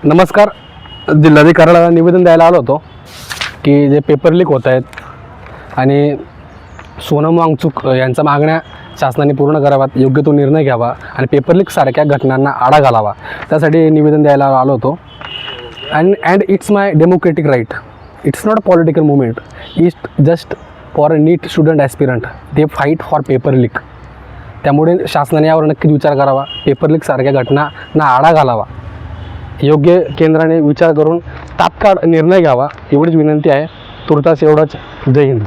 नमस्कार. जिल्हाधिकाऱ्याला निवेदन द्यायला आलो होतो की जे पेपर लीक होत आहेत आणि सोनम वांगचूक यांच्या मागण्या शासनाने पूर्ण कराव्यात, योग्य तो निर्णय घ्यावा आणि पेपर लीक सारख्या घटनांना आळा घालावा, त्यासाठी निवेदन द्यायला आलो होतो. And it's my democratic right. It's not a political movement. It's just for a NEET student aspirant. They fight for paper leak. त्यामुळे शासनाने यावर नक्कीच विचार करावा, पेपर लीक सारख्या घटनांना आळा घालावा, योग्य केंद्राने विचार करून तात्काळ निर्णय घ्यावा, एवढीच विनंती आहे. तुर्तास एवढंच. जय हिंद.